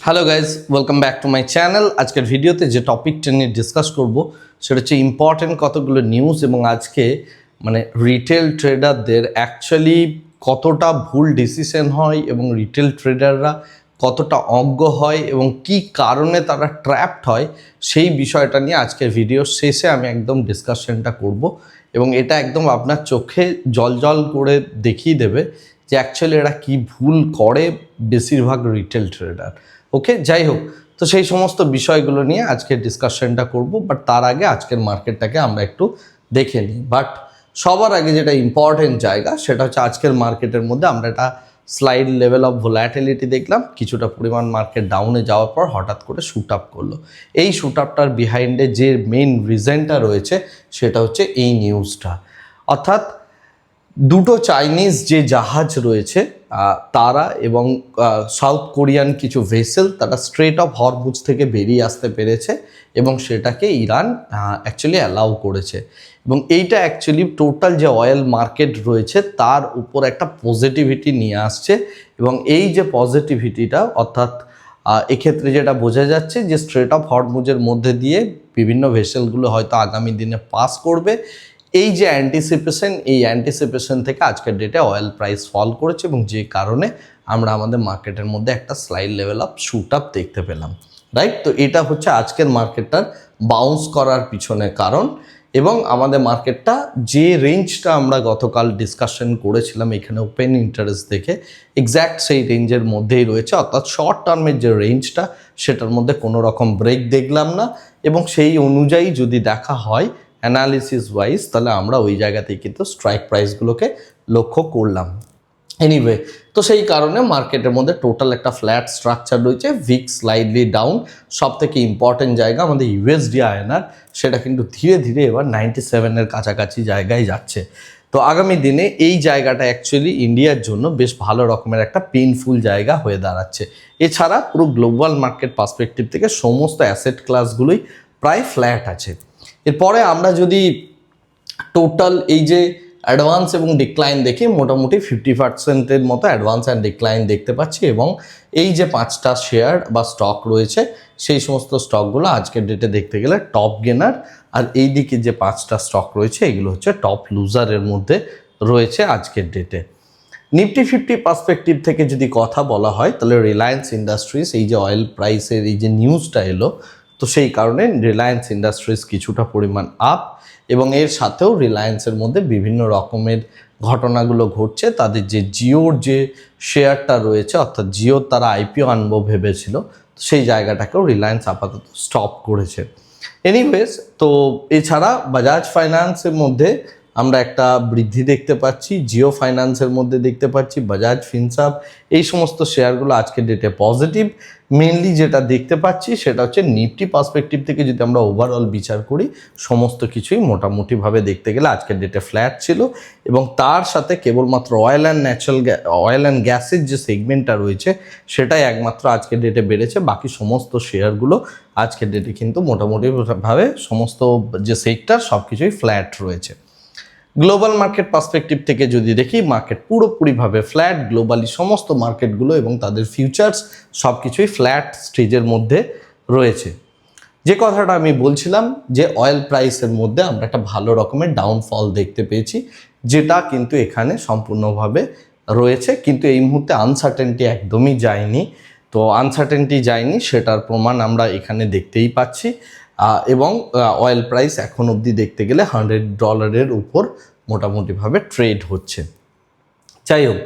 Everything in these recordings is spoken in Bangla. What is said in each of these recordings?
Hello guys, welcome back to my channel. আজকের ভিডিওতে যে টপিকটা নিয়ে ডিসকাস করব সেটা হচ্ছে ইম্পর্টেন্ট কতগুলো নিউজ এবং আজকে রিটেল ট্রেডারদের অ্যাকচুয়ালি কতটা ভুল ডিসিশন হয় এবং রিটেল ট্রেডাররা কতটা অজ্ঞ হয় এবং কি কারণে তারা ট্র্যাপড হয় সেই বিষয়টা নিয়ে আজকের ভিডিওর শেষে আমি একদম ডিসকাশনটা করব এবং এটা একদম আপনার চোখে জল করে দেখিয়ে দেবে যে অ্যাকচুয়ালি এরা কী ভুল করে বেশিরভাগ রিটেল ট্রেডার। ওকে, যাই হোক, তো সেই সমস্ত বিষয়গুলো নিয়ে আজকের ডিসকাশনটা করব। বাট তার আগে আজকের মার্কেটটাকে আমরা একটু দেখে নিই। বাট সবার আগে যেটা ইম্পর্টেন্ট জায়গা সেটা হচ্ছে আজকের মার্কেটের মধ্যে আমরা একটা স্লাইড লেভেল অফ ভোলাটিলিটি দেখলাম। কিছুটা পরিমাণ মার্কেট ডাউনে যাওয়ার পর হঠাৎ করে শুট আপ করলো। এই শুট আপটার বিহাইন্ডে যে মেইন রিজনটা রয়েছে সেটা হচ্ছে এই নিউজটা, অর্থাৎ দুটো চাইনিজ যে জাহাজ রয়েছে তারা এবং সাউথ কোরিয়ান কিছু ভেসেল তারা স্ট্রেট অফ হরমুজ থেকে বেরিয়ে আসতে পেরেছে এবং সেটাকে ইরান অ্যাকচুয়ালি অ্যালাউ করেছে এবং এইটা অ্যাকচুয়ালি টোটাল যে অয়েল মার্কেট রয়েছে তার উপর একটা পজিটিভিটি নিয়ে আসছে এবং এই যে পজিটিভিটিটা অর্থাৎ এক্ষেত্রে যেটা বোঝা যাচ্ছে যে স্ট্রেট অফ হরমুজের মধ্যে দিয়ে বিভিন্ন ভেসেলগুলো হয়তো আগামী দিনে পাস করবে। এই যে অ্যান্টিসিপেশন থেকে আজকের ডেটে অয়েল প্রাইস ফল করেছে এবং যে কারণে আমরা আমাদের মার্কেটের মধ্যে একটা slide level of shoot up দেখতে পেলাম, রাইট? তো এটা হচ্ছে আজকের মার্কেটটার বাউন্স করার পিছনে কারণ এবং আমাদের মার্কেটটা যে রেঞ্জটা আমরা গতকাল ডিসকাশন করেছিলাম এখানে ওপেন ইন্টারেস্ট দেখে এক্স্যাক্ট সেই রেঞ্জের মধ্যেই রয়েছে, অর্থাৎ শর্ট টার্মের যে রেঞ্জটা সেটার মধ্যে কোনো রকম ব্রেক দেখলাম না এবং সেই অনুযায়ী যদি দেখা হয় অ্যানালিসিস ওয়াইজ তাহলে আমরা ওই জায়গাতেই কিন্তু স্ট্রাইক প্রাইসগুলোকে লক্ষ্য করলাম। এনিওয়ে, তো সেই কারণে মার্কেটের মধ্যে টোটাল একটা ফ্ল্যাট স্ট্রাকচার রয়েছে, ভিক্স স্লাইডলি ডাউন। সব থেকে ইম্পর্টেন্ট জায়গা আমাদের ইউএসডি আইএনআর, সেটা কিন্তু ধীরে ধীরে এবার 97-এর কাছাকাছি জায়গায় যাচ্ছে। তো আগামী দিনে এই জায়গাটা অ্যাকচুয়ালি ইন্ডিয়ার জন্য বেশ ভালো রকমের একটা পেইনফুল জায়গা হয়ে দাঁড়াচ্ছে। এছাড়া পুরো গ্লোবাল মার্কেট পার্সপেক্টিভ থেকে সমস্ত অ্যাসেট ক্লাসগুলোই প্রায় ফ্ল্যাট আছে। এরপরে আমরা যদি টোটাল এই যে অ্যাডভান্স এবং ডিক্লাইন দেখি মোটামুটি 50%-এর মতো অ্যাডভান্স অ্যান্ড ডিক্লাইন দেখতে পাচ্ছি এবং এই যে 5টা শেয়ার বা স্টক রয়েছে সেই সমস্ত স্টকগুলো আজকের ডেটে দেখতে গেলে টপ গেনার, আর এই দিকে যে 5টা স্টক রয়েছে এগুলো হচ্ছে টপ লুজারের মধ্যে রয়েছে আজকের ডেটে। নিফটি 50 পার্সপেক্টিভ থেকে যদি কথা বলা হয় তাহলে রিলায়েন্স ইন্ডাস্ট্রিজ, এই যে অয়েল প্রাইসের এই যে নিউজটা এলো, তো সেই কারণে রিলায়েন্স ইন্ডাস্ট্রিজ কিছুটা পরিমাণ আপ এবং এর সাথেও রিলায়েন্সের মধ্যে বিভিন্ন রকমের ঘটনাগুলো ঘটছে। তাদের যে জিওর যে শেয়ারটা রয়েছে অর্থাৎ জিওর তারা আইপিও আনবো ভেবেছিল, সেই জায়গাটাকেও রিলায়েন্স আপাতত স্টপ করেছে। এনিওয়েজ, তো এছাড়া বাজাজ ফাইন্যান্সের মধ্যে আমরা একটা বৃদ্ধি দেখতে পাচ্ছি, জিও ফাইন্যান্সের মধ্যে দেখতে পাচ্ছি, বাজাজ ফিনসার্ভ, এই সমস্ত শেয়ারগুলো আজকের ডেটে পজিটিভ। মেনলি যেটা দেখতে পাচ্ছি সেটা হচ্ছে নিফটি পার্সপেক্টিভ থেকে যদি আমরা ওভারঅল বিচার করি সমস্ত কিছুই মোটামুটিভাবে দেখতে গেলে আজকের ডেটে ফ্ল্যাট ছিল এবং তার সাথে কেবলমাত্র অয়েল অ্যান্ড গ্যাসের যে সেগমেন্টটা রয়েছে সেটাই একমাত্র আজকের ডেটে বেড়েছে। বাকি সমস্ত শেয়ারগুলো আজকের ডেটে কিন্তু মোটামুটিভাবে সমস্ত যে সেক্টর সব কিছুই ফ্ল্যাট রয়েছে। গ্লোবাল মার্কেট পার্সপেক্টিভ থেকে যদি দেখি মার্কেট পুরোপুরিভাবে ফ্ল্যাট, গ্লোবালি সমস্ত মার্কেটগুলো এবং তাদের ফিউচার্স সব কিছুই ফ্ল্যাট স্টেজের মধ্যে রয়েছে। যে কথাটা আমি বলছিলাম যে অয়েল প্রাইসের মধ্যে আমরা একটা ভালো রকমের ডাউনফল দেখতে পেয়েছি, যেটা কিন্তু এখানে সম্পূর্ণভাবে রয়েছে, কিন্তু এই মুহূর্তে আনসার্টেনটি একদমই যায়নি। তো আনসার্টেনটি যায়নি সেটার প্রমাণ আমরা এখানে দেখতেই পাচ্ছি এবং অয়েল প্রাইস এখন অবধি দেখতে গেলে $100 উপর মোটামুটিভাবে ট্রেড হচ্ছে। যাই হোক,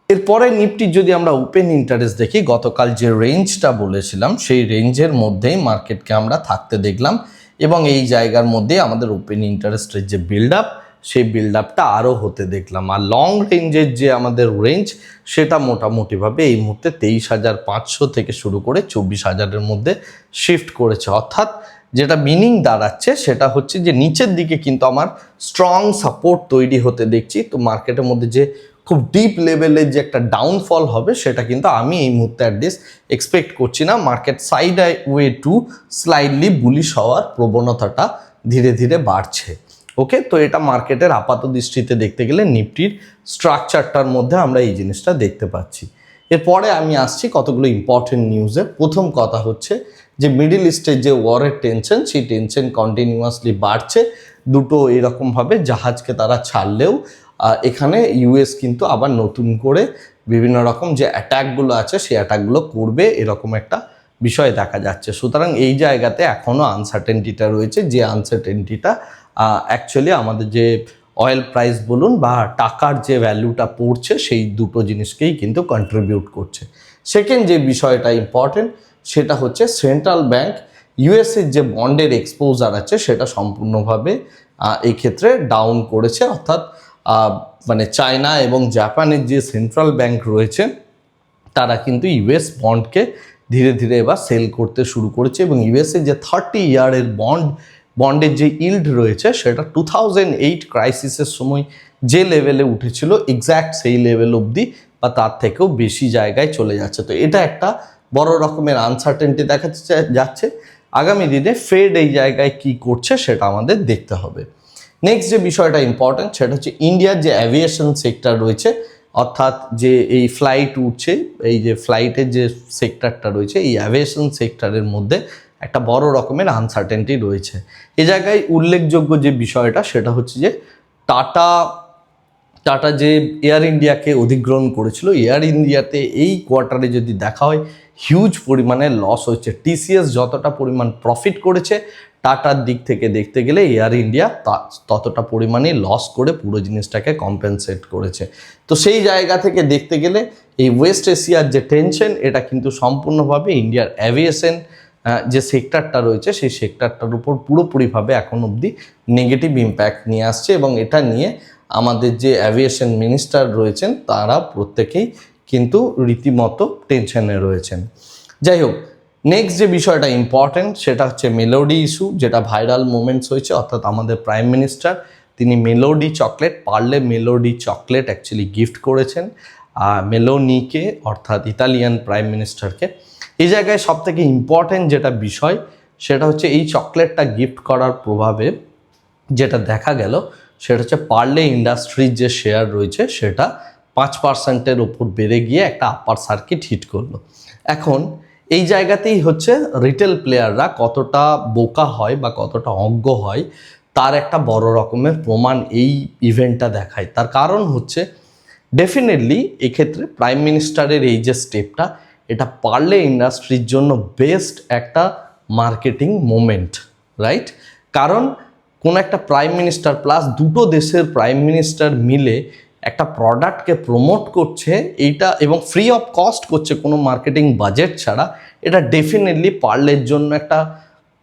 এরপরে নিফটির যদি আমরা ওপেন ইন্টারেস্ট দেখি, গতকাল যে রেঞ্জটা বলেছিলাম সেই রেঞ্জের মধ্যেই মার্কেটকে আমরা থাকতে দেখলাম এবং এই জায়গার মধ্যে আমাদের ওপেন ইন্টারেস্টের যে বিল্ড আপ সেই বিল্ড আপটা আরও হতে দেখলাম। আর লং রেঞ্জের যে আমাদের রেঞ্জ সেটা মোটামুটিভাবে এই মুহূর্তে 23,500 থেকে শুরু করে 24,000-এর মধ্যে শিফট করেছে, অর্থাৎ যেটা মিনিং দাঁড়াচ্ছে সেটা হচ্ছে যে নিচের দিকে কিন্তু আমার স্ট্রং সাপোর্ট তৈরি হতে দেখছি। তো মার্কেটের মধ্যে যে খুব ডিপ লেভেলের যে একটা ডাউনফল হবে সেটা কিন্তু আমি এই মুহূর্তে অ্যাটলিস্ট এক্সপেক্ট করছি না। Market side way to slightly bullish হওয়ার প্রবণতাটা ধীরে ধীরে বাড়ছে। ওকে, তো এটা মার্কেটের আপাত দৃষ্টিতে দেখতে গেলে নিফটির স্ট্রাকচারটার মধ্যে আমরা এই জিনিসটা দেখতে পাচ্ছি। এরপরে আমি আসছি কতগুলো ইম্পর্টেন্ট নিউজে। প্রথম কথা হচ্ছে যে মিডল ইস্টের যে ওয়ারের টেনশন, সেই টেনশন কন্টিনিউয়াসলি বাড়ছে। দুটো এরকমভাবে জাহাজকে তারা ছাড়লেও এখানে ইউএস কিন্তু আবার নতুন করে বিভিন্ন রকম যে অ্যাটাকগুলো আছে সেই অ্যাটাকগুলো করবে, এরকম একটা বিষয় দেখা যাচ্ছে। সুতরাং এই জায়গাতে এখনও আনসার্টেনটিটা রয়েছে, যে আনসার্টেনটিটা অ্যাকচুয়ালি আমাদের যে অয়েল প্রাইস বলুন বা টাকার যে ভ্যালুটা পড়ছে সেই দুটো জিনিসকেই কিন্তু কন্ট্রিবিউট করছে। সেকেন্ড যে বিষয়টা ইম্পর্টেন্ট সেটা হচ্ছে সেন্ট্রাল ব্যাংক ইউএসের যে বন্ডের এক্সপোজার আছে সেটা সম্পূর্ণভাবে এই ক্ষেত্রে ডাউন করেছে। অর্থাৎ মানে চায়না এবং জাপানের যে সেন্ট্রাল ব্যাংক রয়েছে তারা কিন্তু ইউএস বন্ডকে ধীরে ধীরে এবার সেল করতে শুরু করেছে এবং ইউএসের যে 30 ইয়ারের বন্ডের যে ইল্ড রয়েছে সেটা 2008 ক্রাইসিসের সময় যে লেভেলে উঠেছিল এক্স্যাক্ট সেই লেভেল অবধি বা তার থেকেও বেশি জায়গায় চলে যাচ্ছে। তো এটা একটা বড় রকমের আনসার্টেনটি দেখা যাচ্ছে। আগামী দিনে ফেড এই জায়গায় কি করছে সেটা আমাদের দেখতে হবে। নেক্সট যে বিষয়টা ইম্পর্টেন্ট সেটা হচ্ছে ইন্ডিয়ার যে অ্যাভিয়েশন সেক্টর রয়েছে, অর্থাৎ যে এই ফ্লাইট উঠছে, এই যে ফ্লাইটের যে সেক্টরটা রয়েছে, এই অ্যাভিয়েশন সেক্টরের মধ্যে একটা বড় রকমের আনসার্টেনটি রয়েছে। এ জায়গায় উল্লেখযোগ্য যে বিষয়টা সেটা হচ্ছে যে টাটা যে এয়ার ইন্ডিয়াকে অধিগ্রহণ করেছিল, এয়ার ইন্ডিয়াতে এই কোয়ার্টারে যদি দেখা হয় হিউজ পরিমাণে লস হচ্ছে। টিসিএস যতটা পরিমাণ প্রফিট করেছে, টাটার দিক থেকে দেখতে গেলে এয়ার ইন্ডিয়া ততটা পরিমাণে লস করে পুরো জিনিসটাকে কম্পেনসেট করেছে। তো সেই জায়গা থেকে দেখতে গেলে এই ওয়েস্ট এশিয়ার যে টেনশন এটা কিন্তু সম্পূর্ণভাবে ইন্ডিয়ার অ্যাভিয়েশন যে সেক্টরটা রয়েছে সেই সেক্টরটার উপর পুরোপুরিভাবে এখন অবধি নেগেটিভ ইম্প্যাক্ট নিয়ে আসছে এবং এটা নিয়ে আমাদের যে অ্যাভিয়েশন মিনিস্টার রয়েছেন তারা প্রত্যেকেই কিন্তু রীতিমতো টেনশনে রয়েছেন। যাই হোক, নেক্সট যে বিষয়টা ইম্পর্টেন্ট সেটা হচ্ছে মেলোডি ইস্যু, যেটা ভাইরাল মোমেন্টস হয়েছে। অর্থাৎ আমাদের প্রাইম মিনিস্টার তিনি melody chocolate, Parle melody chocolate actually gift করেছেন মেলোনিকে, অর্থাৎ ইতালিয়ান প্রাইম মিনিস্টারকে। এই জায়গায় সবথেকে ইম্পর্টেন্ট যেটা বিষয় সেটা হচ্ছে এই চকলেটটা গিফট করার প্রভাবে যেটা দেখা গেল সেটা হচ্ছে পার্লে ইন্ডাস্ট্রির যে শেয়ার রয়েছে সেটা 5%-এর ওপর বেড়ে গিয়ে একটা আপার সার্কিট হিট করলো। এখন এই জায়গাতেই হচ্ছে রিটেল প্লেয়াররা কতটা বোকা হয় বা কতটা অজ্ঞ হয় তার একটা বড় রকমের প্রমাণ এই ইভেন্টটা দেখায়। তার কারণ হচ্ছে ডেফিনেটলি এক্ষেত্রে প্রাইম মিনিস্টারের এই যে স্টেপটা এটা পার্লে ইন্ডাস্ট্রির জন্য বেস্ট একটা মার্কেটিং মোমেন্ট, রাইট? কারণ কোনো একটা প্রাইম মিনিস্টার প্লাস দুটো দেশের প্রাইম মিনিস্টার মিলে একটা প্রোডাক্টকে প্রমোট করছে এইটা এবং ফ্রি অফ কস্ট করছে কোনো মার্কেটিং বাজেট ছাড়া, এটা ডেফিনেটলি পার্লের জন্য একটা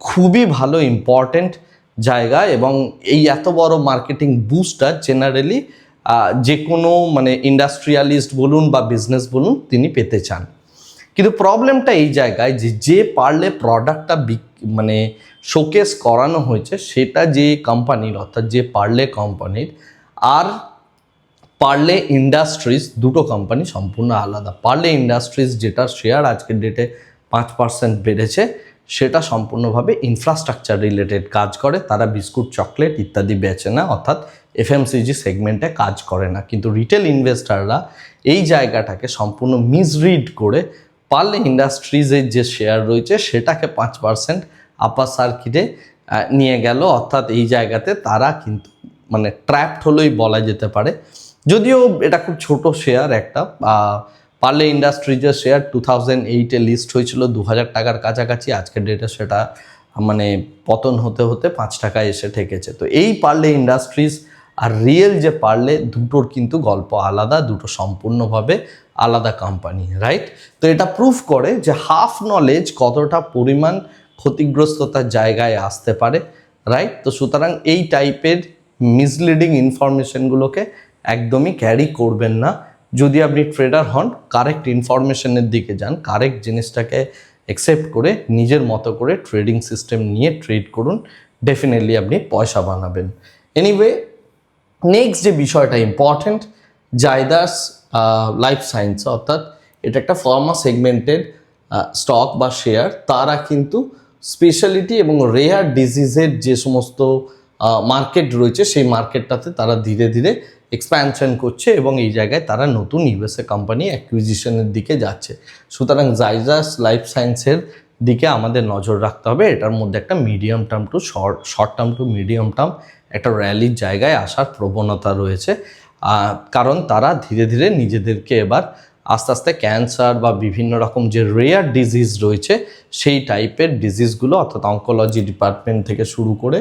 খুবই ভালো ইম্পর্টেন্ট জায়গা এবং এই এত বড় মার্কেটিং বুস্টার জেনারেলি যে কোনো মানে ইন্ডাস্ট্রিয়ালিস্ট বলুন বা বিজনেস বলুন তিনি পেতে চান। কিন্তু প্রবলেমটা এই জায়গায় যে পার্লে প্রোডাক্টটা মানে শোকেস করানো হয়েছে সেটা যে কোম্পানির, অর্থাৎ যে পার্লে কোম্পানির আর পার্লে ইন্ডাস্ট্রিজ, দুটো কোম্পানি সম্পূর্ণ আলাদা। পার্লে ইন্ডাস্ট্রিজ যেটার শেয়ার আজকের ডেটে 5% বেড়েছে সেটা সম্পূর্ণভাবে ইনফ্রাস্ট্রাকচার রিলেটেড কাজ করে, তারা বিস্কুট চকলেট ইত্যাদি বেচে না, অর্থাৎ এফএমসিজি সেগমেন্টে কাজ করে না। কিন্তু রিটেল ইনভেস্টাররা এই জায়গাটাকে সম্পূর্ণ মিসরিড করে পার্লে ইন্ডাস্ট্রিজের যে শেয়ার রয়েছে সেটাকে 5% আপার সার্কিটে নিয়ে গেল। অর্থাৎ এই জায়গাতে তারা কিন্তু মানে ট্র্যাপড হলোই বলা যেতে পারে। যদিও এটা খুব ছোট শেয়ার একটা, পার্লে ইন্ডাস্ট্রিজের শেয়ার 2008-এ লিস্ট হয়েছিল 2000 টাকার কাছাকাছি, আজকের ডেটে সেটা মানে পতন হতে হতে 5 টাকায় এসে ঠেকেছে। তো এই পার্লে ইন্ডাস্ট্রিজ আর রিয়েল যে পার্লে দুটোর কিন্তু গল্প আলাদা, দুটো সম্পূর্ণভাবে আলাদা কোম্পানি, রাইট? তো এটা প্রুফ করে যে হাফ নলেজ কতটা পরিমাণ ক্ষতিগ্রস্ততার জায়গায় আসতে পারে, রাইট? তো সুতরাং এই টাইপের মিসলিডিং ইনফরমেশনগুলোকে একদমই ক্যারি করবেন না। যদি আপনি ট্রেডার হন, কারেক্ট ইনফরমেশনের দিকে যান, কারেক্ট জিনিসটাকে অ্যাকসেপ্ট করে নিজের মতো করে ট্রেডিং সিস্টেম নিয়ে ট্রেড করুন, ডেফিনেটলি আপনি পয়সা বানাবেন। এনিওয়ে, নেক্সট যে বিষয়টা ইম্পর্টেন্ট, জাইদাস লাইফ সায়েন্স, অর্থাৎ এটা একটা ফার্মা সেগমেন্টের স্টক বা শেয়ার। তারা কিন্তু স্পেশালিটি এবং রেয়ার ডিজিজের যে সমস্ত মার্কেট রয়েছে সেই মার্কেটটাতে তারা ধীরে ধীরে এক্সপ্যানশন করছে এবং এই জায়গায় তারা নতুন ইউএসএ কোম্পানি অ্যাকুইজিশনের দিকে যাচ্ছে। সুতরাং জাইডাস লাইফ সায়েন্সের দিকে আমাদের নজর রাখতে হবে। এটার মধ্যে একটা medium term to short term to medium term একটা র্যালির জায়গায় আসার প্রবণতা রয়েছে, কারণ তারা ধীরে ধীরে নিজেদেরকে এবার আস্তে আস্তে ক্যান্সার বা বিভিন্ন রকম যে রেয়ার ডিজিজ রয়েছে সেই টাইপের ডিজিজগুলো, অর্থাৎ অঙ্কোলজি ডিপার্টমেন্ট থেকে শুরু করে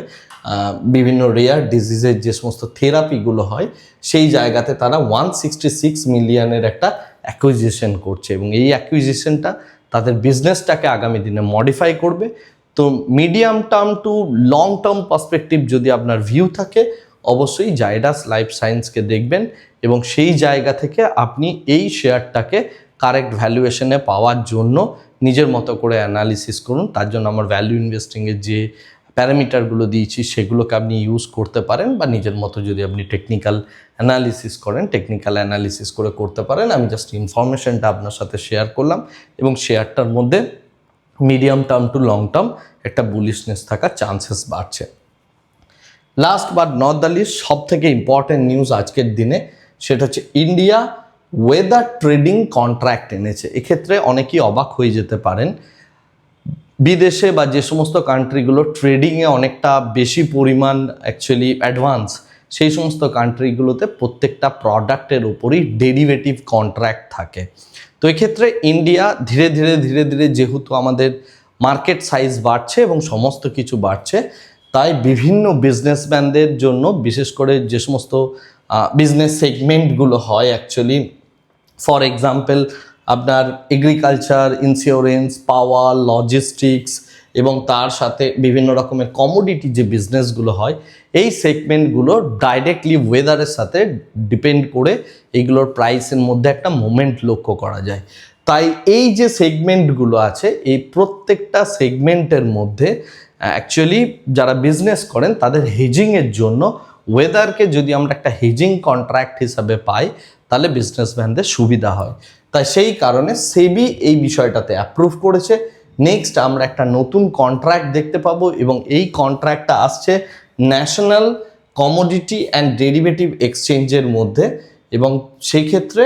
বিভিন্ন রেয়ার ডিজিজের যে সমস্ত থেরাপিগুলো হয় সেই জায়গাতে তারা 166 মিলিয়নের একটা অ্যাকুইজিশন করছে এবং এই অ্যাকুইজিশনটা তাদের বিজনেসটাকে আগামী দিনে মডিফাই করবে। তো medium term to long term perspective যদি আপনার ভিউ থাকে, অবশ্যই জাইডাস লাইফ সায়েন্সকে দেখবেন এবং সেই জায়গা থেকে আপনি এই শেয়ারটাকে কারেক্ট ভ্যালুয়েশনে পাওয়ার জন্য নিজের মতো করে অ্যানালিসিস করুন। তার জন্য আমার ভ্যালু ইনভেস্টিংয়ের যে প্যারামিটারগুলো দিয়েছি সেগুলোকে আপনি ইউজ করতে পারেন, বা নিজের মতো যদি আপনি টেকনিক্যাল অ্যানালিসিস করেন টেকনিক্যাল অ্যানালিসিস করে করতে পারেন। আমি জাস্ট ইনফরমেশনটা আপনার সাথে শেয়ার করলাম এবং শেয়ারটার মধ্যে medium term to long term একটা বুলিশনেস থাকার চান্সেস বাড়ছে। Last but not the least, সব থেকে ইম্পর্টেন্ট নিউজ আজকের দিনে সেটা হচ্ছে ইন্ডিয়া ওয়েদার ট্রেডিং কন্ট্রাক্ট এনেছে। এক্ষেত্রে অনেকেই অবাক হয়ে যেতে পারেন। বিদেশে বা যে সমস্ত কান্ট্রিগুলো ট্রেডিংয়ে অনেকটা বেশি পরিমাণ অ্যাকচুয়ালি অ্যাডভান্স, সেই সমস্ত কান্ট্রিগুলোতে প্রত্যেকটা প্রোডাক্টের উপরই ডেরিভেটিভ কন্ট্রাক্ট থাকে। তো এক্ষেত্রে ইন্ডিয়া ধীরে ধীরে ধীরে ধীরে যেহেতু আমাদের মার্কেট সাইজ বাড়ছে এবং সমস্ত কিছু বাড়ছে, তাই বিভিন্ন বিজনেসম্যানদের জন্য বিশেষ করে যে সমস্ত বিজনেস সেগমেন্টগুলো হয় অ্যাকচুয়ালি, ফর এক্সাম্পল আপনার এগ্রিকালচার, ইন্স্যুরেন্স, পাওয়ার, লজিস্টিক্স এবং তার সাথে বিভিন্ন রকমের কমোডিটি যে বিজনেসগুলো হয়, এই সেগমেন্টগুলো ডাইরেক্টলি ওয়েদারের সাথে ডিপেন্ড করে এইগুলোর প্রাইসের মধ্যে একটা মোমেন্ট লক্ষ্য করা যায়। তাই এই যে সেগমেন্টগুলো আছে, এই প্রত্যেকটা সেগমেন্টের মধ্যে অ্যাকচুয়ালি যারা বিজনেস করেন তাদের হেজিংয়ের জন্য ওয়েদারকে যদি আমরা একটা হেজিং কন্ট্রাক্ট হিসাবে পাই তাহলে বিজনেসম্যানদের সুবিধা হয়। তাই সেই কারণে সেবি এই বিষয়টাতে অ্যাপ্রুভ করেছে। নেক্সট আমরা একটা নতুন কন্ট্রাক্ট দেখতে পাবো এবং এই কন্ট্রাক্টটা আসছে ন্যাশনাল কমোডিটি অ্যান্ড ডেরিভেটিভ এক্সচেঞ্জের মধ্যে এবং সেই ক্ষেত্রে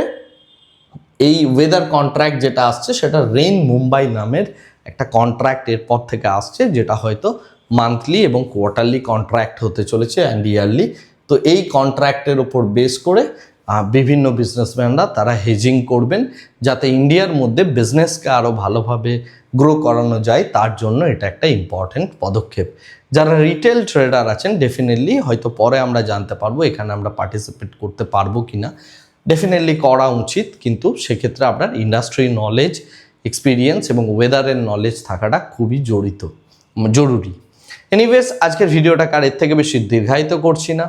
এই ওয়েদার কন্ট্রাক্ট যেটা আসছে সেটা রেইন মুম্বাই নামের একটা কন্ট্রাক্ট এরপর থেকে আসছে, যেটা হয়তো মান্থলি এবং কোয়ার্টারলি কন্ট্রাক্ট হতে চলেছে অ্যান্ড ইয়ারলি। তো এই কন্ট্রাক্টের ওপর বেস করে বিভিন্ন বিজনেসম্যানরা তারা হেজিং করবেন যাতে ইন্ডিয়ার মধ্যে বিজনেসকে আরও ভালোভাবে গ্রো করানো যায়। তার জন্য এটা একটা ইম্পর্টেন্ট পদক্ষেপ। যারা রিটেল ট্রেডার আছেন ডেফিনেটলি হয়তো পরে আমরা জানতে পারবো এখানে আমরা পার্টিসিপেট করতে পারবো কিনা, ডেফিনেটলি করা উচিত, কিন্তু সেক্ষেত্রে আপনার ইন্ডাস্ট্রি নলেজ, এক্সপিরিয়েন্স এবং ওয়েদারের নলেজ থাকাটা খুবই জরুরি। এনিওয়েজ, আজকের ভিডিওটাকে আর এর থেকে বেশি দীর্ঘায়িত করছি না।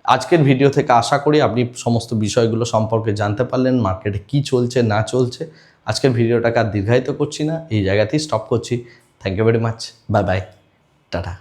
আজকের ভিডিও থেকে আশা করি আপনি সমস্ত বিষয়গুলো সম্পর্কে জানতে পারলেন, মার্কেটে কি চলছে না চলছে। আজকের ভিডিওটাকে আর দীর্ঘায়িত করছি না, এই জায়গাতেই স্টপ করছি। Thank you very much, bye bye, tata.